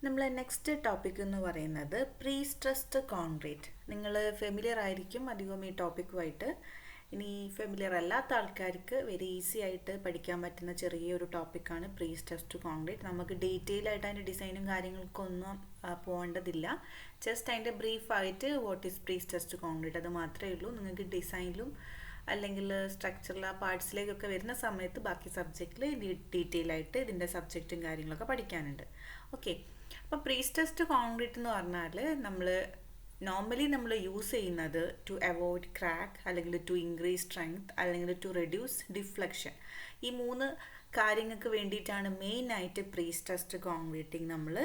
നമ്മളെ next topic എന്ന് പറയുന്നത് പ്രീ സ്ട്രെസ്ഡ് കോൺക്രീറ്റ്. നിങ്ങൾ ഫെമിലിയർ ആയിരിക്കും അധികം ഈ ടോപ്പിക്കുമായിട്ട്. ഇനി ഫെമിലിയർ അല്ലാത്ത ആൾക്കാർക്ക് വെരി ഈസി ആയിട്ട് പഠിക്കാൻ പറ്റുന്ന ചെറിയൊരു ടോപ്പിക്കാണ് പ്രീ സ്ട്രെസ്ഡ് കോൺക്രീറ്റ്. നമുക്ക് ഡീറ്റെയിൽ ആയിട്ട് അതിൻ്റെ ഡിസൈനും കാര്യങ്ങൾക്കൊന്നും പോകേണ്ടതില്ല. ജസ്റ്റ് അതിൻ്റെ ബ്രീഫായിട്ട് what is pre stressed concrete അത് മാത്രമേ ഉള്ളൂ. നിങ്ങൾക്ക് ഡിസൈനിലും അല്ലെങ്കിൽ സ്ട്രക്ചറിൽ ആ പാർട്സിലേക്കൊക്കെ വരുന്ന സമയത്ത് ബാക്കി സബ്ജക്റ്റിൽ ഡീറ്റെയിൽ ആയിട്ട് ഇതിൻ്റെ സബ്ജക്റ്റും കാര്യങ്ങളൊക്കെ പഠിക്കാനുണ്ട്. ഓക്കെ, അപ്പോൾ പ്രീ സ്ട്രെസ്ഡ് കോൺക്രീറ്റ് എന്ന് പറഞ്ഞാൽ നമ്മൾ യൂസ് ചെയ്യുന്നത് ടു അവോയ്ഡ് ക്രാക്ക്, അല്ലെങ്കിൽ ടു ഇൻക്രീസ് സ്ട്രെങ്ത്, അല്ലെങ്കിൽ ടു റെഡ്യൂസ് ഡിഫ്ലക്ഷൻ. ഈ മൂന്ന് കാര്യങ്ങൾക്ക് വേണ്ടിയിട്ടാണ് മെയിനായിട്ട് പ്രീ സ്ട്രെസ്ഡ് കോൺക്രീറ്റിംഗ് നമ്മൾ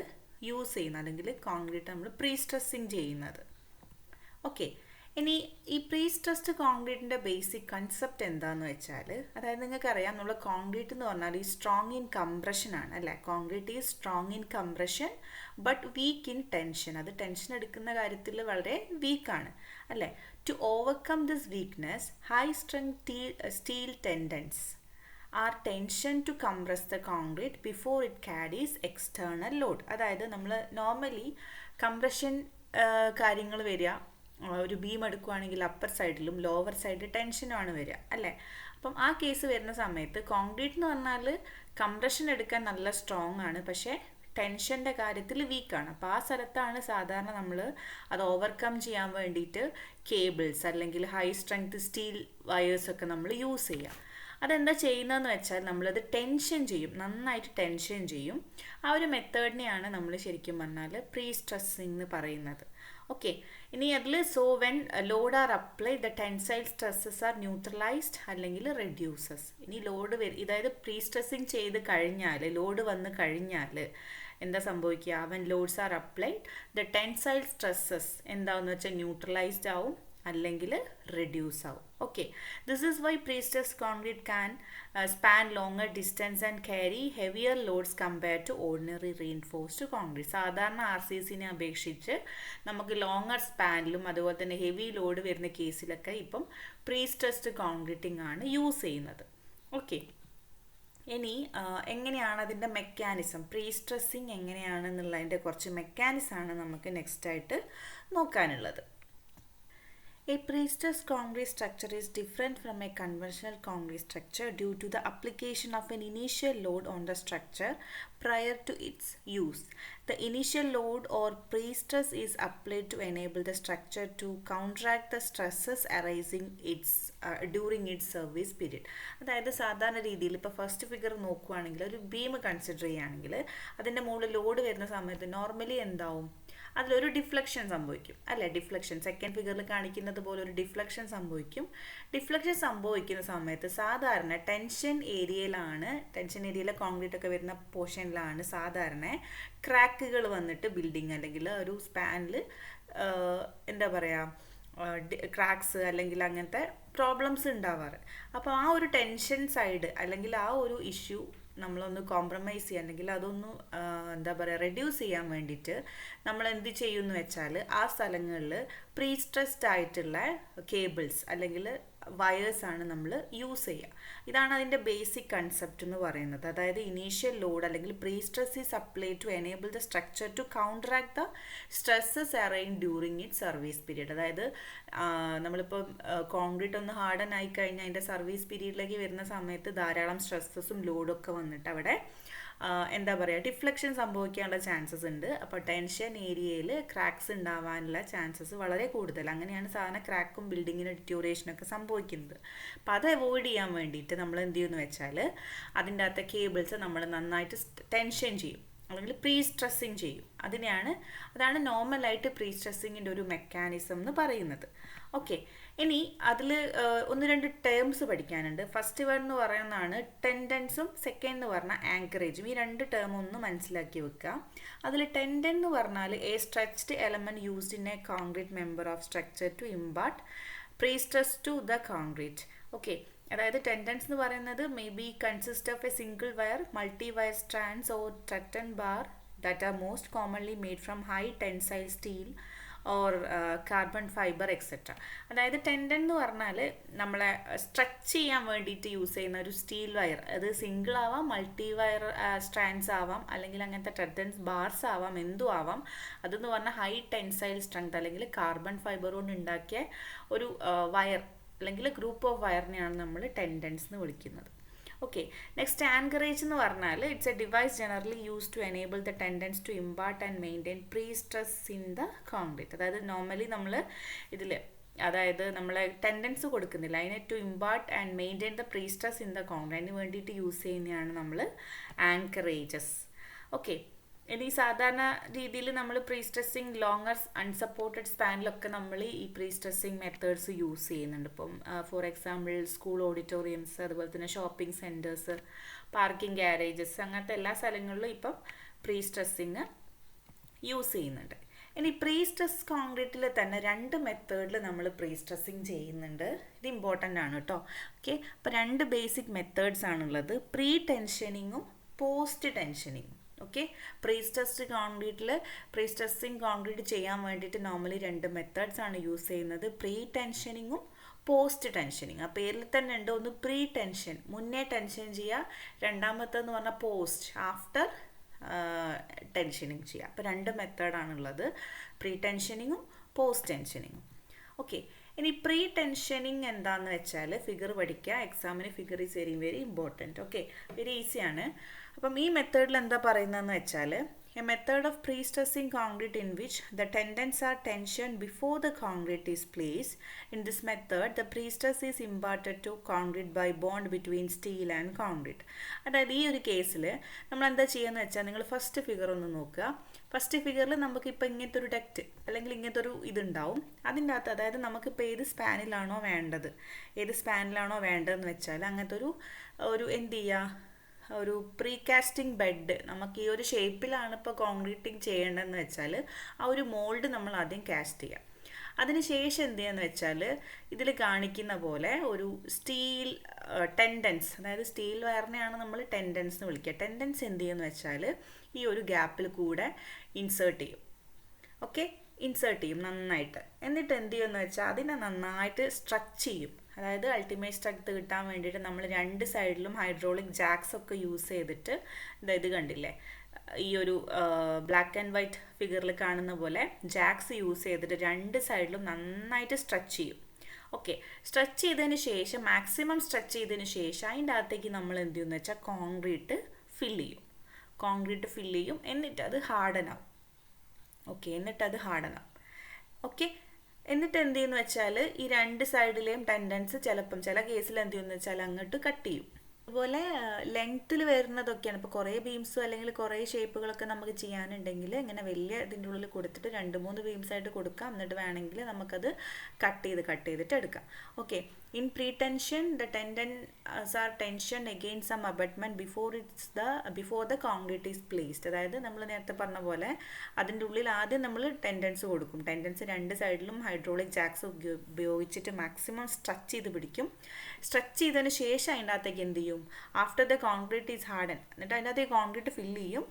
യൂസ് ചെയ്യുന്നത്, അല്ലെങ്കിൽ കോൺക്രീറ്റ് നമ്മൾ പ്രീ സ്ട്രെസ്സിങ് ചെയ്യുന്നത്. ഓക്കെ, ഇനി ഈ പ്രീ സ്ട്രെസ്ഡ് കോൺക്രീറ്റിൻ്റെ ബേസിക് കൺസെപ്റ്റ് എന്താണെന്ന് വെച്ചാൽ, അതായത് നിങ്ങൾക്കറിയാം നമ്മൾ കോൺക്രീറ്റ് എന്ന് പറഞ്ഞാൽ ഈ സ്ട്രോങ് ഇൻ കംപ്രഷൻ ആണ് അല്ലേ. Concrete is strong in compression but weak in tension. അത് ടെൻഷൻ എടുക്കുന്ന കാര്യത്തിൽ വളരെ വീക്കാണ് അല്ലേ. To overcome this weakness high strength steel tendons are tension to compress the concrete before it carries external load. അതായത് നമ്മൾ നോർമലി കംപ്രഷൻ കാര്യങ്ങൾ വരിക, ഒരു ബീം എടുക്കുകയാണെങ്കിൽ അപ്പർ സൈഡിലും ലോവർ സൈഡിൽ ടെൻഷനുമാണ് വരിക അല്ലേ. അപ്പം ആ കേസ് വരുന്ന സമയത്ത് കോൺക്രീറ്റ് എന്ന് പറഞ്ഞാൽ കംപ്രഷൻ എടുക്കാൻ നല്ല സ്ട്രോങ് ആണ്, പക്ഷേ ടെൻഷൻ്റെ കാര്യത്തിൽ വീക്കാണ്. അപ്പോൾ ആ സ്ഥലത്താണ് സാധാരണ നമ്മൾ അത് ഓവർകം ചെയ്യാൻ വേണ്ടിയിട്ട് കേബിൾസ് അല്ലെങ്കിൽ ഹൈ സ്ട്രെങ്ത് സ്റ്റീൽ വയേഴ്സൊക്കെ നമ്മൾ യൂസ് ചെയ്യുക. അതെന്താ ചെയ്യുന്നതെന്ന് വെച്ചാൽ നമ്മളത് ടെൻഷൻ ചെയ്യും, നന്നായിട്ട് ടെൻഷൻ ചെയ്യും. ആ ഒരു മെത്തേഡിനെയാണ് നമ്മൾ ശരിക്കും പറഞ്ഞാൽ പ്രീ സ്ട്രെസ്സിങ് എന്ന് പറയുന്നത്. ഓക്കെ, ഇനി അതിൽ when load are apply the tensile stresses are neutralized അല്ലെങ്കിൽ റെഡ്യൂസസ്. ഇനി ലോഡ് അതായത് പ്രീ സ്ട്രെസ്സിങ് ചെയ്ത് കഴിഞ്ഞാൽ, ലോഡ് വന്ന് കഴിഞ്ഞാൽ എന്താ സംഭവിക്കുക? When loads are applied the tensile stresses എന്താണെന്ന് വെച്ചാൽ ന്യൂട്രലൈസ്ഡ് ആവും അല്ലെങ്കിൽ റെഡ്യൂസ് ആവും. Okay, this is why pre stressed concrete can span longer distance and carry heavier loads compare to ordinary reinforced concrete. സാധാരണ RCCനെ അപേക്ഷിച്ച് നമുക്ക് ലോങ്ങർ സ്പാനിലും അതുപോലെ തന്നെ ഹെവി ലോഡ് വരുന്ന കേസിലൊക്കെ ഇപ്പം പ്രീ സ്ട്രെസ്ഡ് കോൺക്രീറ്റിംഗ് ആണ് യൂസ് ചെയ്യുന്നത്. ഓക്കെ, ഇനി എങ്ങനെയാണ് അതിൻ്റെ മെക്കാനിസം, പ്രീ സ്ട്രെസ്സിങ് എങ്ങനെയാണെന്നുള്ളതിൻ്റെ കുറച്ച് മെക്കാനിസമാണ് നമുക്ക് നെക്സ്റ്റായിട്ട് നോക്കാനുള്ളത്. A pre-stressed concrete structure is different from a conventional concrete structure due to the application of an initial load on the structure prior to its use. The initial load or pre-stress is applied to enable the structure to counteract the stresses arising during its service period. അതായത് സാധാരണ രീതിയിൽ ഇപ്പോൾ first figure നോക്കുകയാണെങ്കിൽ ഒരു beam consider ചെയ്യുകയാണെങ്കിൽ അതിൻ്റെ മുകളിൽ load വരുന്ന സമയത്ത് നോർമലി എന്താവും? അതിലൊരു ഡിഫ്ലക്ഷൻ സംഭവിക്കും അല്ലേ. ഡിഫ്ലക്ഷൻ സെക്കൻഡ് ഫിഗറിൽ കാണിക്കുന്നത് പോലെ ഒരു ഡിഫ്ലക്ഷൻ സംഭവിക്കും. ഡിഫ്ലക്ഷൻ സംഭവിക്കുന്ന സമയത്ത് സാധാരണ ടെൻഷൻ ഏരിയയിലെ കോൺക്രീറ്റ് ഒക്കെ വരുന്ന പോർഷനിലാണ് സാധാരണ ക്രാക്കുകൾ വന്നിട്ട് ബിൽഡിങ് അല്ലെങ്കിൽ ഒരു സ്പാനിൽ എന്താ പറയുക ക്രാക്സ് അല്ലെങ്കിൽ അങ്ങനത്തെ പ്രോബ്ലംസ് ഉണ്ടാവാറ്. അപ്പോൾ ആ ഒരു ടെൻഷൻ സൈഡ് അല്ലെങ്കിൽ ആ ഒരു ഇഷ്യൂ നമ്മളൊന്ന് കോംപ്രമൈസ് ചെയ്യുക അല്ലെങ്കിൽ അതൊന്ന് എന്താ പറയുക റെഡ്യൂസ് ചെയ്യാൻ വേണ്ടിയിട്ട് നമ്മൾ എന്ത് ചെയ്യുമെന്ന് വെച്ചാൽ ആ സ്ഥലങ്ങളിൽ പ്രീ സ്ട്രെസ്ഡ് ആയിട്ടുള്ള കേബിൾസ് അല്ലെങ്കിൽ വയേഴ്സാണ് നമ്മൾ യൂസ് ചെയ്യുക. ഇതാണ് അതിൻ്റെ ബേസിക് കൺസെപ്റ്റ് എന്ന് പറയുന്നത്. അതായത് ഇനീഷ്യൽ ലോഡ് അല്ലെങ്കിൽ pre stress is applied to enable the structure to counteract the stresses arising during it service period. അതായത് നമ്മളിപ്പോൾ കോൺക്രീറ്റ് ഒന്ന് ഹാർഡൻ ആയി കഴിഞ്ഞാൽ അതിൻ്റെ സർവീസ് പീരീഡിലേക്ക് വരുന്ന സമയത്ത് ധാരാളം സ്ട്രെസ്സസും ലോഡും ഒക്കെ വന്നിട്ട് അവിടെ എന്താ പറയുക ഡിഫ്ലക്ഷൻ സംഭവിക്കാനുള്ള ചാൻസസ് ഉണ്ട്. അപ്പോൾ ടെൻഷൻ ഏരിയയിൽ ക്രാക്സ് ഉണ്ടാവാനുള്ള ചാൻസസ് വളരെ കൂടുതൽ. അങ്ങനെയാണ് സാധാരണ ക്രാക്കും ബിൽഡിങ്ങിന് ഡിറ്റോറിയേഷനൊക്കെ സംഭവിക്കുന്നത്. അപ്പോൾ അത് അവോയ്ഡ് ചെയ്യാൻ വേണ്ടിയിട്ട് നമ്മൾ എന്ത് ചെയ്യുമെന്ന് വെച്ചാൽ അതിൻ്റെ അകത്തെ കേബിൾസ് നമ്മൾ നന്നായിട്ട് ടെൻഷൻ ചെയ്യും അല്ലെങ്കിൽ പ്രീ സ്ട്രെസ്സിങ് ചെയ്യും. അതാണ് നോർമലായിട്ട് പ്രീ സ്ട്രെസ്സിങ്ങിൻ്റെ ഒരു മെക്കാനിസം എന്ന് പറയുന്നത്. ഓക്കെ, ഇനി അതിൽ ഒന്ന് രണ്ട് ടേംസ് പഠിക്കാനുണ്ട്. ഫസ്റ്റ് വൺ എന്ന് പറയുന്നതാണ് ടെൻഡൻസും, സെക്കൻഡ് എന്ന് പറഞ്ഞാൽ ആങ്കറേജും. ഈ രണ്ട് ടേം ഒന്ന് മനസ്സിലാക്കി വെക്കുക. അതിൽ ടെൻഡൻ എന്ന് പറഞ്ഞാൽ a stretched element used in a concrete member of structure to impart pre stress to the concrete. Okay, അതായത് ടെൻഡൻസ് എന്ന് പറയുന്നത് may be consist of a single wire, multi wire strands or threaded bar that are most commonly made from high tensile steel or carbon fibre etcetera. അതായത് ടെൻഡൻ എന്ന് പറഞ്ഞാൽ നമ്മളെ stretch ചെയ്യാൻ വേണ്ടിയിട്ട് യൂസ് ചെയ്യുന്ന ഒരു സ്റ്റീൽ വയർ. അത് സിംഗിൾ ആവാം, മൾട്ടി വയർ സ്ട്രാൻഡ്സ് ആവാം, അല്ലെങ്കിൽ അങ്ങനത്തെ ടെൻഡൻസ് ബാർസ് ആവാം, എന്തും ആവാം. അതെന്ന് പറഞ്ഞാൽ ഹൈ ടെൻസൈൽ സ്ട്രെങ്ത് അല്ലെങ്കിൽ കാർബൺ ഫൈബർ കൊണ്ട് ഉണ്ടാക്കിയ ഒരു വയർ അല്ലെങ്കിൽ ഗ്രൂപ്പ് ഓഫ് വയറിനെയാണ് നമ്മൾ ടെൻഡൻസ് എന്ന് വിളിക്കുന്നത്. ഓക്കെ, നെക്സ്റ്റ് ആങ്കറേജ് എന്ന് പറഞ്ഞാൽ it's a device generally use to enable the tendons to impart and maintain pre stress in the concrete. അതായത് നോർമലി നമ്മൾ ഇതിൽ അതായത് നമ്മൾ ടെൻഡൻസ് കൊടുക്കുന്നില്ല, അതിനെ to impart and maintain the pre stress in the concrete, അതിന് വേണ്ടിയിട്ട് യൂസ് ചെയ്യുന്നതാണ് നമ്മൾ ആങ്കറേജസ്. ഓക്കെ, ഇനി സാധാരണ രീതിയിൽ നമ്മൾ പ്രീ സ്ട്രെസ്സിങ് ലോങ്ങർ അൺസപ്പോർട്ടഡ് സ്പാനിലൊക്കെ നമ്മൾ ഈ പ്രീ സ്ട്രെസ്സിങ് മെത്തേഡ്സ് യൂസ് ചെയ്യുന്നുണ്ട്. ഇപ്പം ഫോർ എക്സാമ്പിൾ സ്കൂൾ ഓഡിറ്റോറിയംസ്, അതുപോലെ തന്നെ ഷോപ്പിംഗ് സെൻറ്റേഴ്സ്, പാർക്കിംഗ് ഗാരേജസ്, അങ്ങനത്തെ എല്ലാ സ്ഥലങ്ങളിലും ഇപ്പം പ്രീ സ്ട്രെസ്സിങ് യൂസ് ചെയ്യുന്നുണ്ട്. ഇനി പ്രീ സ്ട്രെസ് കോൺക്രീറ്റിൽ തന്നെ 2 മെത്തേഡിൽ നമ്മൾ പ്രീ സ്ട്രെസ്സിങ് ചെയ്യുന്നുണ്ട്. ഇത് ഇമ്പോർട്ടൻ്റ് ആണ് കേട്ടോ. ഓക്കെ, അപ്പോൾ 2 ബേസിക് മെത്തേഡ്സ് ആണുള്ളത്, പ്രീ ടെൻഷനിങ്ങും പോസ്റ്റ് ടെൻഷനിങ്ങും. ഓക്കെ, പ്രീ സ്ട്രെസ്ഡ് കോൺക്രീറ്റിൽ പ്രീ സ്ട്രെസ്സിങ് കോൺക്രീറ്റ് ചെയ്യാൻ വേണ്ടിയിട്ട് നോർമലി 2 മെത്തേഡ്സ് ആണ് യൂസ് ചെയ്യുന്നത്, പ്രീ ടെൻഷനിങ്ങും പോസ്റ്റ് ടെൻഷനിങ്. ആ പേരിൽ തന്നെ ഉണ്ട്, ഒന്ന് പ്രീ ടെൻഷൻ, മുന്നേ ടെൻഷൻ ചെയ്യുക, രണ്ടാമത്തെന്ന് പറഞ്ഞാൽ പോസ്റ്റ്, ആഫ്റ്റർ ടെൻഷനിങ് ചെയ്യുക. അപ്പോൾ 2 മെത്തേഡാണുള്ളത്, പ്രീ ടെൻഷനിങ്ങും പോസ്റ്റ് ടെൻഷനിങ്ങും. ഓക്കെ, ഇനി പ്രീ ടെൻഷനിങ് എന്താണെന്ന് വെച്ചാൽ ഫിഗർ പഠിക്കുക, എക്സാമിന് figure is very very important. Okay, very ഈസിയാണ്. അപ്പം ഈ മെത്തേഡിൽ എന്താ പറയുന്നതെന്ന് വെച്ചാൽ a method of pre stressing concrete in which the tendons are tension before the concrete is placed. In this method the pre stress is imparted to concrete by bond between steel and concrete. അതായത് ഈ ഒരു കേസിൽ നമ്മൾ എന്താ ചെയ്യുകയെന്ന് വെച്ചാൽ നിങ്ങൾ first figure ഒന്ന് നോക്കുക. ഫസ്റ്റ് ഫിഗറിൽ നമുക്കിപ്പോൾ ഇങ്ങനത്തെ ഒരു ഡക്റ്റ് അല്ലെങ്കിൽ ഇങ്ങനത്തെ ഒരു ഇതുണ്ടാവും. അതിൻ്റെ അകത്ത് അതായത് നമുക്കിപ്പോൾ ഏത് സ്പാനിലാണോ വേണ്ടതെന്ന് വെച്ചാൽ അങ്ങനത്തെ ഒരു എന്ത് ചെയ്യുക, ഒരു പ്രീ കാസ്റ്റിംഗ് ബെഡ് നമുക്ക് ഈ ഒരു ഷേപ്പിലാണ് ഇപ്പോൾ കോൺക്രീറ്റിംഗ് ചെയ്യേണ്ടതെന്ന് വെച്ചാൽ ആ ഒരു മോൾഡ് നമ്മൾ ആദ്യം കാസ്റ്റ് ചെയ്യാം. അതിനുശേഷം എന്ത് ചെയ്യാന്ന് വെച്ചാൽ ഇതിൽ കാണിക്കുന്ന പോലെ ഒരു സ്റ്റീൽ ടെൻഡൻസ്, അതായത് സ്റ്റീൽ വയറിനെയാണ് നമ്മൾ ടെൻഡൻസ് എന്ന് വിളിക്കുക. ടെൻഡൻസ് എന്ത് ചെയ്യുമെന്ന് വെച്ചാൽ ഈ ഒരു ഗ്യാപ്പിൽ കൂടെ ഇൻസേർട്ട് ചെയ്യും. ഓക്കെ, ഇൻസേർട്ട് ചെയ്യും നന്നായിട്ട്. എന്നിട്ട് എന്ത് ചെയ്യുമെന്ന് വെച്ചാൽ അതിനെ നന്നായിട്ട് സ്ട്രെച്ച് ചെയ്യും. അതായത് അൾട്ടിമേറ്റ് സ്ട്രെങ്ത് കിട്ടാൻ വേണ്ടിയിട്ട് നമ്മൾ 2 സൈഡിലും ഹൈഡ്രോളിക് ജാക്സ് ഒക്കെ യൂസ് ചെയ്തിട്ട് ഇത് കണ്ടില്ലേ, ഈ ഒരു ബ്ലാക്ക് ആൻഡ് വൈറ്റ് ഫിഗറിൽ കാണുന്ന പോലെ ജാക്സ് യൂസ് ചെയ്തിട്ട് 2 സൈഡിലും നന്നായിട്ട് സ്ട്രെച്ച് ചെയ്യും. ഓക്കെ, സ്ട്രെച്ച് ചെയ്തതിന് ശേഷം മാക്സിമം സ്ട്രെച്ച് ചെയ്തതിന് ശേഷം അതിൻ്റെ അകത്തേക്ക് നമ്മൾ എന്ത് ചെയ്യുമെന്ന് വെച്ചാൽ കോൺക്രീറ്റ് ഫില്ല് ചെയ്യും. എന്നിട്ട് അത് ഹാർഡൻ ആവും. ഓക്കെ, എന്നിട്ട് എന്ത് ചെയ്യുന്നു വെച്ചാൽ ഈ 2 സൈഡിലെയും ടെൻഡൻസ് ചിലപ്പം ചില കേസിൽ എന്ത് ചെയ്യുമെന്ന് വെച്ചാൽ അങ്ങോട്ട് കട്ട് ചെയ്യും. അതുപോലെ ലെങ്ത്തിൽ വരുന്നതൊക്കെയാണ്. ഇപ്പോൾ കുറേ ബീംസും അല്ലെങ്കിൽ കുറേ ഷേപ്പുകളൊക്കെ നമുക്ക് ചെയ്യാനുണ്ടെങ്കിൽ ഇങ്ങനെ വലിയ ഇതിൻ്റെ ഉള്ളിൽ കൊടുത്തിട്ട് 2-3 ബീംസായിട്ട് കൊടുക്കാം. എന്നിട്ട് വേണമെങ്കിൽ നമുക്കത് കട്ട് ചെയ്തിട്ട് എടുക്കാം. Okay, in pre tension the tendons are tension against some abutment before the concrete is placed. അതായത് നമ്മൾ നേരത്തെ പറഞ്ഞ പോലെ അതിൻ്റെ ഉള്ളിൽ ആദ്യം നമ്മൾ ടെൻഡൻസ് കൊടുക്കും. ടെൻഡൻസ് 2 സൈഡിലും ഹൈഡ്രോളിക് ജാക്സ് ഉപയോഗിച്ചിട്ട് മാക്സിമം സ്ട്രെച്ച് ചെയ്ത് പിടിക്കും. സ്ട്രെച്ച് ചെയ്തതിന് ശേഷം അതിൻ്റെ അകത്തേക്ക് എന്ത് ചെയ്യും, after the concrete is harden, എന്നിട്ട് അതിൻ്റെ അകത്തേക്ക് കോൺക്രീറ്റ് ഫില്ല് ചെയ്യും.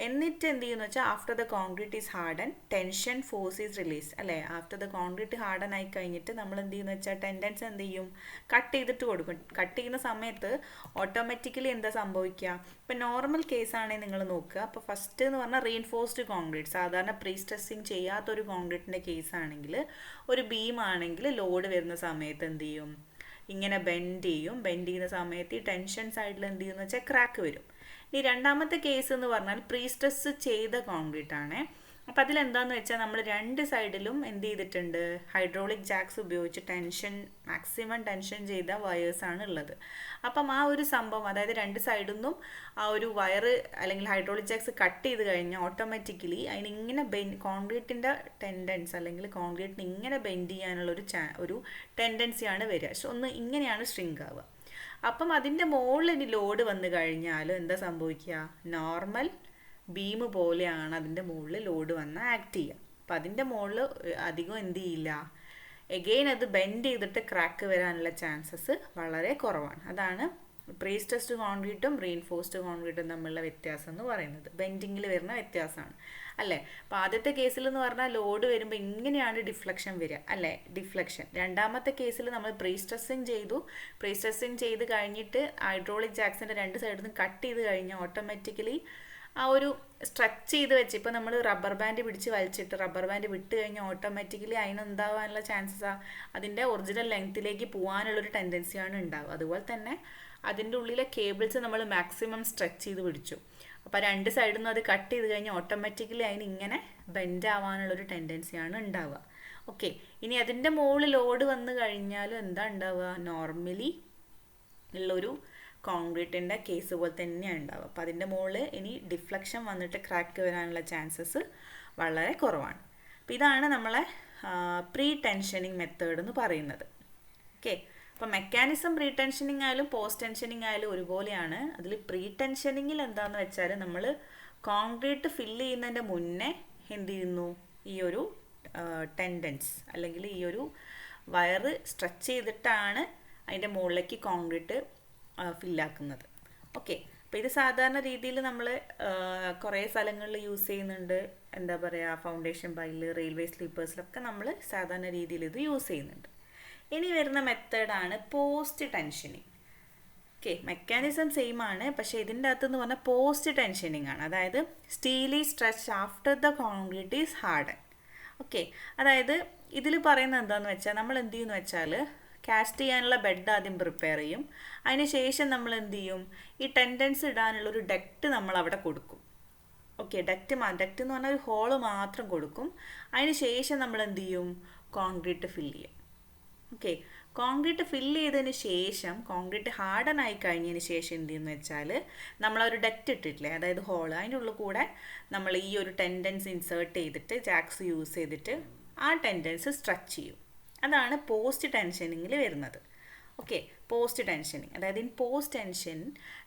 എന്നിട്ട് എന്ത് ചെയ്യുമെന്ന് വെച്ചാൽ after the concrete is harden tension force is release. അല്ലേ, ആഫ്റ്റർ ദ കോൺക്രീറ്റ് ഹാർഡൻ ആയി കഴിഞ്ഞിട്ട് നമ്മൾ എന്ത് ചെയ്യുമെന്ന് വെച്ചാൽ ടെൻഡൻസ് എന്ത് ചെയ്യും, കട്ട് ചെയ്തിട്ട് കൊടുക്കും. കട്ട് ചെയ്യുന്ന സമയത്ത് ഓട്ടോമാറ്റിക്കലി എന്താ സംഭവിക്കുക, ഇപ്പം നോർമൽ കേസാണെങ്കിൽ നിങ്ങൾ നോക്കുക. അപ്പോൾ ഫസ്റ്റ് എന്ന് പറഞ്ഞാൽ റീഇൻഫോഴ്സ്ഡ് കോൺക്രീറ്റ്, സാധാരണ പ്രീ സ്ട്രെസ്സിങ് ചെയ്യാത്തൊരു കോൺക്രീറ്റിൻ്റെ കേസാണെങ്കിൽ ഒരു ബീം ആണെങ്കിൽ ലോഡ് വരുന്ന സമയത്ത് എന്ത് ചെയ്യും, ഇങ്ങനെ ബെൻഡ് ചെയ്യുന്ന സമയത്ത് ഈ ടെൻഷൻ സൈഡിൽ എന്ത് ചെയ്യുമെന്ന് വെച്ചാൽ ക്രാക്ക് വരും. ഈ രണ്ടാമത്തെ കേസ് എന്ന് പറഞ്ഞാൽ പ്രീ സ്ട്രെസ് ചെയ്ത കോൺക്രീറ്റ് ആണ്. അപ്പം അതിലെന്താണെന്ന് വെച്ചാൽ നമ്മൾ 2 സൈഡിലും എന്ത് ചെയ്തിട്ടുണ്ട്, ഹൈഡ്രോളിക് ജാക്സ് ഉപയോഗിച്ച് മാക്സിമം ടെൻഷൻ ചെയ്ത വയേഴ്സാണ് ഉള്ളത്. അപ്പം ആ ഒരു സംഭവം, അതായത് 2 സൈഡിൽ നിന്നും ആ ഒരു വയർ അല്ലെങ്കിൽ ഹൈഡ്രോളിക് ജാക്സ് കട്ട് ചെയ്ത് കഴിഞ്ഞാൽ ഓട്ടോമാറ്റിക്കലി അതിനിങ്ങനെ കോൺക്രീറ്റിൻ്റെ ടെൻഡൻസ് അല്ലെങ്കിൽ കോൺക്രീറ്റിന് ഇങ്ങനെ ബെൻഡ് ചെയ്യാനുള്ള ഒരു ടെൻഡൻസിയാണ് വരിക. ഒന്ന് ഇങ്ങനെയാണ് ഷ്രിങ്ക് ആവുക. അപ്പം അതിൻ്റെ മുകളിൽ ഇനി ലോഡ് വന്നു കഴിഞ്ഞാൽ എന്താ സംഭവിക്കുക, നോർമൽ ബീം പോലെയാണ് അതിൻ്റെ മുകളിൽ ലോഡ് വന്ന് ആക്ട് ചെയ്യുക. അപ്പം അതിൻ്റെ മുകളിൽ അധികം എന്ത് ചെയ്യില്ല, എഗെയിൻ അത് ബെൻഡ് ചെയ്തിട്ട് ക്രാക്ക് വരാനുള്ള ചാൻസസ് വളരെ കുറവാണ്. അതാണ് പ്രീ സ്ട്രെസ്ഡ് കോൺക്രീറ്റും റീഇൻഫോഴ്സ്ഡ് കോൺക്രീറ്റും തമ്മിലുള്ള വ്യത്യാസം എന്ന് പറയുന്നത് ബെൻഡിങ്ങിൽ വരുന്ന വ്യത്യാസമാണ് അല്ലേ. അപ്പോൾ ആദ്യത്തെ കേസിൽ എന്ന് പറഞ്ഞാൽ ലോഡ് വരുമ്പോൾ ഇങ്ങനെയാണ് ഡിഫ്ലക്ഷൻ വരിക അല്ലേ, ഡിഫ്ലക്ഷൻ. രണ്ടാമത്തെ കേസിൽ നമ്മൾ പ്രീ സ്ട്രെസ്സിങ് ചെയ്തു, പ്രീ സ്ട്രെസ്സിങ് ചെയ്ത് കഴിഞ്ഞിട്ട് ഹൈഡ്രോളിക് ജാക്സിൻ്റെ രണ്ട് സൈഡിൽ നിന്ന് കട്ട് ചെയ്ത് കഴിഞ്ഞാൽ ഓട്ടോമാറ്റിക്കലി ആ ഒരു സ്ട്രെച്ച് ചെയ്ത് വെച്ച് ഇപ്പോൾ നമ്മൾ റബ്ബർ ബാൻഡ് പിടിച്ച് വലിച്ചിട്ട് റബ്ബർ ബാൻഡ് വിട്ട് കഴിഞ്ഞാൽ ഓട്ടോമാറ്റിക്കലി അതിനെന്താവാനുള്ള ചാൻസസാണ് അതിൻ്റെ ഒറിജിനൽ ലെങ്ത്തിലേക്ക് പോകാനുള്ളൊരു ടെൻഡൻസിയാണ് ഉണ്ടാവുക. അതുപോലെ തന്നെ അതിൻ്റെ ഉള്ളിലെ കേബിൾസ് നമ്മൾ മാക്സിമം സ്ട്രെച്ച് ചെയ്ത് പിടിച്ചു. അപ്പോൾ രണ്ട് സൈഡിൽ നിന്നും അത് കട്ട് ചെയ്ത് കഴിഞ്ഞാൽ ഓട്ടോമാറ്റിക്കലി അതിന് ഇങ്ങനെ ബെൻഡ് ആവാനുള്ളൊരു ടെൻഡൻസിയാണ് ഉണ്ടാവുക. ഓക്കെ, ഇനി അതിൻ്റെ മുകളിൽ ലോഡ് വന്നു കഴിഞ്ഞാലും എന്താ ഉണ്ടാവുക, നോർമലി ഉള്ളൊരു കോൺക്രീറ്റിൻ്റെ കേസ് പോലെ തന്നെയാണ് ഉണ്ടാവുക. അപ്പോൾ അതിൻ്റെ മുകളിൽ ഇനി ഡിഫ്ലക്ഷൻ വന്നിട്ട് ക്രാക്ക് വരാനുള്ള ചാൻസസ് വളരെ കുറവാണ്. അപ്പോൾ ഇതാണ് നമ്മളെ പ്രീ ടെൻഷനിങ് മെത്തേഡ് എന്ന് പറയുന്നത്. ഓക്കെ, അപ്പോൾ മെക്കാനിസം പ്രീ ടെൻഷനിങ് ആയാലും പോസ്റ്റ് ടെൻഷനിങ് ആയാലും ഒരുപോലെയാണ്. അതിൽ പ്രീ ടെൻഷനിങ്ങിൽ എന്താണെന്ന് വെച്ചാൽ നമ്മൾ കോൺക്രീറ്റ് ഫില്ല് ചെയ്യുന്നതിൻ്റെ മുന്നേ എന്ത് ചെയ്യുന്നു, ഈ ഒരു ടെൻഡൻസ് അല്ലെങ്കിൽ ഈ ഒരു വയറ് സ്ട്രെച്ച് ചെയ്തിട്ടാണ് അതിൻ്റെ മുകളിലേക്ക് കോൺക്രീറ്റ് ഫില്ലാക്കുന്നത്. ഓക്കെ, അപ്പോൾ ഇത് സാധാരണ രീതിയിൽ നമ്മൾ കുറേ സ്ഥലങ്ങളിൽ യൂസ് ചെയ്യുന്നുണ്ട്. എന്താ പറയുക, ഫൗണ്ടേഷൻ പൈൽ, റെയിൽവേ സ്ലീപ്പേഴ്സിലൊക്കെ നമ്മൾ സാധാരണ രീതിയിൽ ഇത് യൂസ് ചെയ്യുന്നുണ്ട്. ഇനി വരുന്ന മെത്തേഡാണ് post tensioning. Okay, mechanism same ആണ്, പക്ഷേ ഇതിൻ്റെ അകത്തെന്ന് പറഞ്ഞാൽ പോസ്റ്റ് ടെൻഷനിങ് ആണ്. അതായത് steel stretch after the concrete is harden. Okay, അതായത് ഇതിൽ പറയുന്നത് എന്താണെന്ന് വെച്ചാൽ നമ്മൾ എന്ത് ചെയ്യുമെന്ന് വെച്ചാൽ കാസ്റ്റ് ചെയ്യാനുള്ള ബെഡ് ആദ്യം പ്രിപ്പയർ ചെയ്യും. അതിന് ശേഷം നമ്മൾ എന്ത് ചെയ്യും, ഈ ടെൻഡൻസ് ഇടാനുള്ളൊരു ഡക്റ്റ് നമ്മൾ അവിടെ കൊടുക്കും. ഓക്കെ, ഡക്റ്റ് എന്ന് പറഞ്ഞാൽ ഒരു ഹോള് മാത്രം കൊടുക്കും. അതിന് ശേഷം നമ്മൾ എന്ത് ചെയ്യും, കോൺക്രീറ്റ് ഫില്ല് ചെയ്യും. ഓക്കെ, കോൺക്രീറ്റ് ഫില്ല് ചെയ്തതിന് ശേഷം കോൺക്രീറ്റ് ഹാർഡൻ ആയി കഴിഞ്ഞതിന് ശേഷം എന്ത് ചെയ്യുമെന്ന് വെച്ചാൽ നമ്മളൊരു ഡക്റ്റ് ഇട്ടിട്ടില്ലേ, അതായത് ഹോള്, അതിൻ്റെ ഉള്ളിൽ കൂടെ നമ്മൾ ഈ ഒരു ടെൻഡൻസ് ഇൻസേർട്ട് ചെയ്തിട്ട് ജാക്സ് യൂസ് ചെയ്തിട്ട് ആ ടെൻഡൻസ് സ്ട്രെച്ച് ചെയ്യും. അതാണ് പോസ്റ്റ് ടെൻഷനിങ്ങിൽ വരുന്നത്. ഓക്കെ, പോസ്റ്റ് ടെൻഷനിങ്, അതായത് in post tension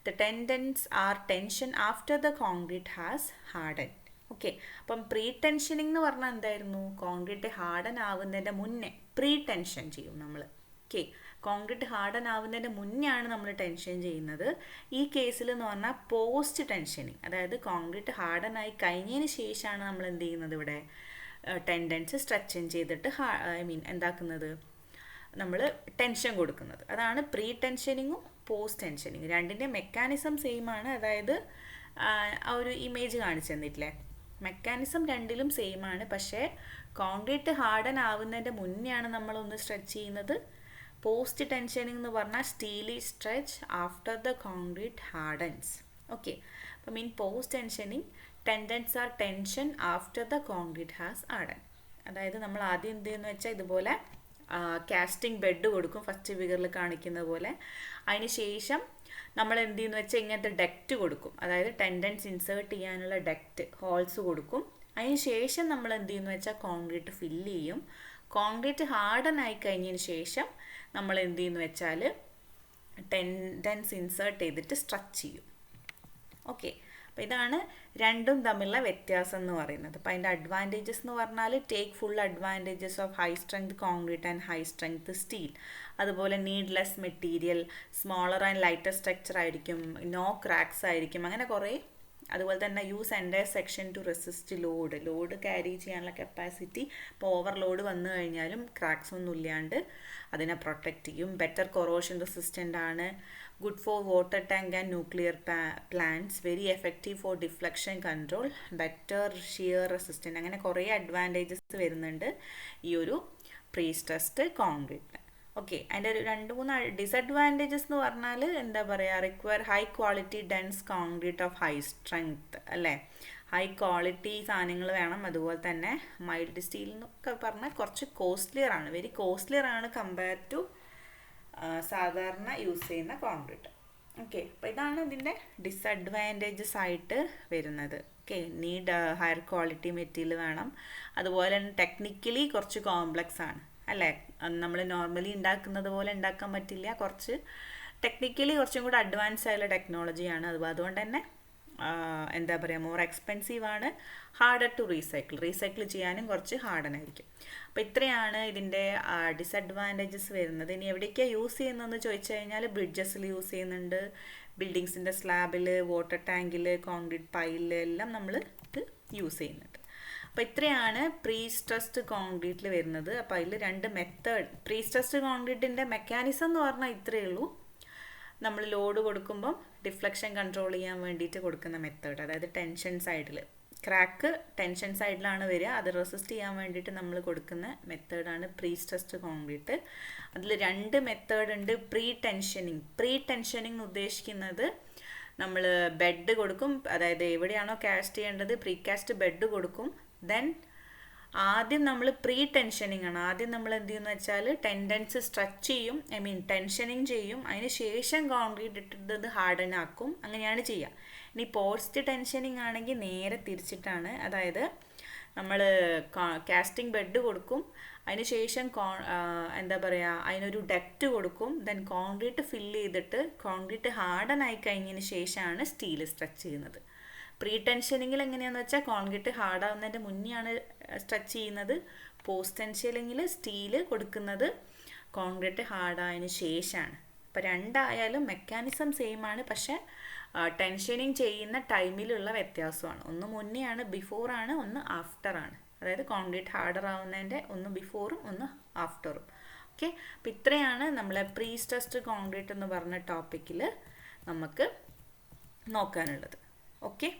the tendons are tension after the concrete has harden. Okay, അപ്പം പ്രീ ടെൻഷനിങ് എന്ന് പറഞ്ഞാൽ എന്തായിരുന്നു, കോൺക്രീറ്റ് ഹാർഡൻ ആവുന്നതിൻ്റെ മുന്നേ പ്രീ ടെൻഷൻ ചെയ്യും നമ്മൾ. ഓക്കെ, കോൺക്രീറ്റ് ഹാർഡൻ ആവുന്നതിൻ്റെ മുന്നേ ആണ് നമ്മൾ ടെൻഷൻ ചെയ്യുന്നത്. ഈ കേസിൽ എന്ന് പറഞ്ഞാൽ പോസ്റ്റ് ടെൻഷനിങ്, അതായത് കോൺക്രീറ്റ് ഹാർഡൻ ആയി കഴിഞ്ഞതിന് ശേഷമാണ് നമ്മൾ എന്ത് ചെയ്യുന്നത്, ഇവിടെ ടെൻഡൻസ് സ്ട്രെച്ചിങ് ചെയ്തിട്ട് എന്താക്കുന്നത്, നമ്മൾ ടെൻഷൻ കൊടുക്കുന്നത്. അതാണ് പ്രീ ടെൻഷനിങ്ങും പോസ്റ്റ് ടെൻഷനിങ്ങും. രണ്ടിൻ്റെ മെക്കാനിസം സെയിം ആണ്. അതായത് ആ ഒരു ഇമേജ് കാണിച്ചു തന്നിട്ടില്ലേ, മെക്കാനിസം രണ്ടിലും സെയിം ആണ്. പക്ഷേ കോൺക്രീറ്റ് ഹാർഡൻ ആവുന്നതിൻ്റെ മുന്നെയാണ് നമ്മളൊന്ന് സ്ട്രെച്ച് ചെയ്യുന്നത്. പോസ്റ്റ് ടെൻഷനിങ് എന്ന് പറഞ്ഞാൽ steel stretch after the concrete hardens. Okay, അപ്പം in post tensioning tendons are tension after the concrete has harden. അതായത് നമ്മൾ ആദ്യം എന്ത് ചെയ്യുന്നു വെച്ചാൽ ഇതുപോലെ കാസ്റ്റിംഗ് ബെഡ് കൊടുക്കും, ഫസ്റ്റ് ഫിഗറിൽ കാണിക്കുന്ന പോലെ. അതിന് ശേഷം നമ്മൾ എന്ത് ചെയ്യുന്നു വെച്ചാൽ ഇങ്ങനത്തെ ഡക്റ്റ് കൊടുക്കും, അതായത് ടെൻഡൻസ് ഇൻസേർട്ട് ചെയ്യാനുള്ള ഡക്റ്റ് ഹോൾസ് കൊടുക്കും. അതിന് ശേഷം നമ്മൾ എന്ത് ചെയ്യുന്നു വെച്ചാൽ കോൺക്രീറ്റ് ഫില്ല് ചെയ്യും. കോൺക്രീറ്റ് ഹാർഡൻ ആയി കഴിഞ്ഞതിന് ശേഷം നമ്മൾ എന്ത് ചെയ്യുന്നു വെച്ചാൽ ടെൻഡൻസ് ഇൻസേർട്ട് ചെയ്തിട്ട് സ്ട്രെച്ച് ചെയ്യും. ഓക്കെ, അപ്പോൾ ഇതാണ് രണ്ടും തമ്മിലുള്ള വ്യത്യാസം എന്ന് പറയുന്നത്. അപ്പോൾ അതിൻ്റെ അഡ്വാൻറ്റേജസ് എന്ന് പറഞ്ഞാൽ take full advantages of high strength concrete and high strength steel. അതുപോലെ needless material, smaller and lighter structure ആയിരിക്കും, നോ ക്രാക്സ് ആയിരിക്കും, അങ്ങനെ കുറേ. അതുപോലെ തന്നെ use entire section to resist load carry ചെയ്യാനുള്ള കപ്പാസിറ്റി. ഇപ്പോൾ ഓവർലോഡ് വന്നു കഴിഞ്ഞാലും ക്രാക്സ് ഒന്നും ഇല്ലാണ്ട് അതിനെ പ്രൊട്ടക്റ്റ് ചെയ്യും. ബെറ്റർ കൊറോഷൻ റെസിസ്റ്റൻ്റ് ആണ്. Good for water tank and nuclear plants. Very effective for deflection control. Better shear resistant. അങ്ങനെ കുറേ അഡ്വാൻറ്റേജസ് വരുന്നുണ്ട് ഈ ഒരു പ്രീ സ്ട്രെസ്ഡ് കോൺക്രീറ്റ്. ഓക്കെ, അതിൻ്റെ ഒരു 2-3 ഡിസഡ്വാൻറ്റേജസ് എന്ന് പറഞ്ഞാൽ എന്താ പറയുക, require high quality dense concrete of high strength അല്ലേ, ഹൈ ക്വാളിറ്റി സാധനങ്ങൾ വേണം. അതുപോലെ തന്നെ മൈൽഡ് സ്റ്റീൽ എന്നൊക്കെ പറഞ്ഞാൽ കുറച്ച് കോസ്റ്റ്ലിയർ ആണ്, വെരി കോസ്റ്റ്ലിയർ ആണ് കമ്പയർ ടു സാധാരണ യൂസ് ചെയ്യുന്ന കോൺക്രീറ്റ്. ഓക്കെ, അപ്പോൾ ഇതാണ് ഇതിൻ്റെ ഡിസഡ്വാൻറ്റേജസ് ആയിട്ട് വരുന്നത്. Okay, need higher quality material വേണം. അതുപോലെ തന്നെ ടെക്നിക്കലി കുറച്ച് കോംപ്ലക്സ് ആണ് അല്ലേ, നമ്മൾ നോർമലി ഉണ്ടാക്കുന്നത് പോലെ ഉണ്ടാക്കാൻ പറ്റില്ല, കുറച്ച് ടെക്നിക്കലി കുറച്ചും കൂടി അഡ്വാൻസ് ആയുള്ള ടെക്നോളജിയാണ്. അതുകൊണ്ട് തന്നെ എന്താ പറയുക മോർ എക്സ്പെൻസീവ് ആണ്, ഹാർഡർ ടു റീസൈക്കിൾ ചെയ്യാനും കുറച്ച് ഹാർഡനായിരിക്കും. അപ്പോൾ ഇത്രയാണ് ഇതിൻ്റെ ഡിസഡ്വാൻറ്റേജസ് വരുന്നത്. ഇനി എവിടേക്കാണ് യൂസ് ചെയ്യുന്നതെന്ന് ചോദിച്ചു കഴിഞ്ഞാൽ ബ്രിഡ്ജസിൽ യൂസ് ചെയ്യുന്നുണ്ട്, ബിൽഡിങ്സിൻ്റെ സ്ലാബിൽ, വാട്ടർ ടാങ്കിൽ, കോൺക്രീറ്റ് പൈലിൽ എല്ലാം നമ്മൾ ഇത് യൂസ് ചെയ്യുന്നുണ്ട്. അപ്പോൾ ഇത്രയാണ് പ്രീ സ്ട്രെസ്ഡ് കോൺക്രീറ്റിൽ വരുന്നത്. അപ്പോൾ അതിൽ 2 മെത്തേഡ്. പ്രീ സ്ട്രെസ്ഡ് കോൺക്രീറ്റിൻ്റെ മെക്കാനിസം എന്ന് പറഞ്ഞാൽ ഇത്രയേ ഉള്ളൂ. നമ്മൾ ലോഡ് കൊടുക്കുമ്പം ഡിഫ്ലക്ഷൻ കൺട്രോൾ ചെയ്യാൻ വേണ്ടിയിട്ട് കൊടുക്കുന്ന മെത്തേഡ്, അതായത് ടെൻഷൻ സൈഡിൽ ക്രാക്ക് ടെൻഷൻ സൈഡിലാണ് വരിക, അത് റെസിസ്റ്റ് ചെയ്യാൻ വേണ്ടിയിട്ട് നമ്മൾ കൊടുക്കുന്ന മെത്തേഡാണ് പ്രീ സ്ട്രെസ്ഡ് കോൺക്രീറ്റ്. അതിൽ 2 മെത്തേഡ് ഉണ്ട്. പ്രീ ടെൻഷനിങ് ഉദ്ദേശിക്കുന്നത് നമ്മൾ ബെഡ് കൊടുക്കും, അതായത് എവിടെയാണോ കാസ്റ്റ് ചെയ്യേണ്ടത് പ്രീ കാസ്റ്റ് ബെഡ് കൊടുക്കും. ദെൻ ആദ്യം നമ്മൾ പ്രീ ടെൻഷനിങ് ആണ്. ആദ്യം നമ്മൾ എന്ത് ചെയ്യുമെന്ന് വെച്ചാൽ ടെൻഡൻസ് സ്ട്രെച്ച് ചെയ്യും, ടെൻഷനിങ് ചെയ്യും. അതിന് ശേഷം കോൺക്രീറ്റ് ഇട്ടിട്ട് ഹാർഡൻ ആക്കും. അങ്ങനെയാണ് ചെയ്യുക. ഇനി പോസ്റ്റ് ടെൻഷനിങ് ആണെങ്കിൽ നേരെ തിരിച്ചിട്ടാണ്. അതായത് നമ്മൾ കാസ്റ്റിംഗ് ബെഡ് കൊടുക്കും, അതിന് ശേഷം എന്താ പറയുക, അതിനൊരു ഡെക്റ്റ് കൊടുക്കും. ദെൻ കോൺക്രീറ്റ് ഫില്ല് ചെയ്തിട്ട് കോൺക്രീറ്റ് ഹാർഡൻ ആയി കഴിഞ്ഞതിന് ശേഷമാണ് സ്റ്റീൽ സ്ട്രെച്ച് ചെയ്യുന്നത്. പ്രീ ടെൻഷനിങ്ങിൽ എങ്ങനെയാണെന്ന് വെച്ചാൽ കോൺക്രീറ്റ് ഹാർഡാവുന്നതിൻ്റെ മുന്നെയാണ് സ്ട്രെച്ച് ചെയ്യുന്നത്. പോസ്റ്റ് ടെൻഷനിങ്ങിൽ സ്റ്റീല് കൊടുക്കുന്നത് കോൺക്രീറ്റ് ഹാർഡായതിന് ശേഷമാണ്. അപ്പോൾ രണ്ടായാലും മെക്കാനിസം സെയിം ആണ്, പക്ഷേ ടെൻഷനിങ് ചെയ്യുന്ന ടൈമിലുള്ള വ്യത്യാസമാണ്. ഒന്ന് മുന്നെയാണ്, ബിഫോറാണ്, ഒന്ന് ആഫ്റ്ററാണ്. അതായത് കോൺക്രീറ്റ് ഹാർഡർ ആവുന്നതിൻ്റെ ഒന്ന് ബിഫോറും ഒന്ന് ആഫ്റ്ററും. ഓക്കെ, അപ്പോൾ ഇത്രയാണ് നമ്മളെ പ്രീ സ്ട്രെസ്ഡ് കോൺക്രീറ്റ് എന്ന് പറഞ്ഞ ടോപ്പിക്കിൽ നമുക്ക് നോക്കാനുള്ളത്. ഓക്കെ.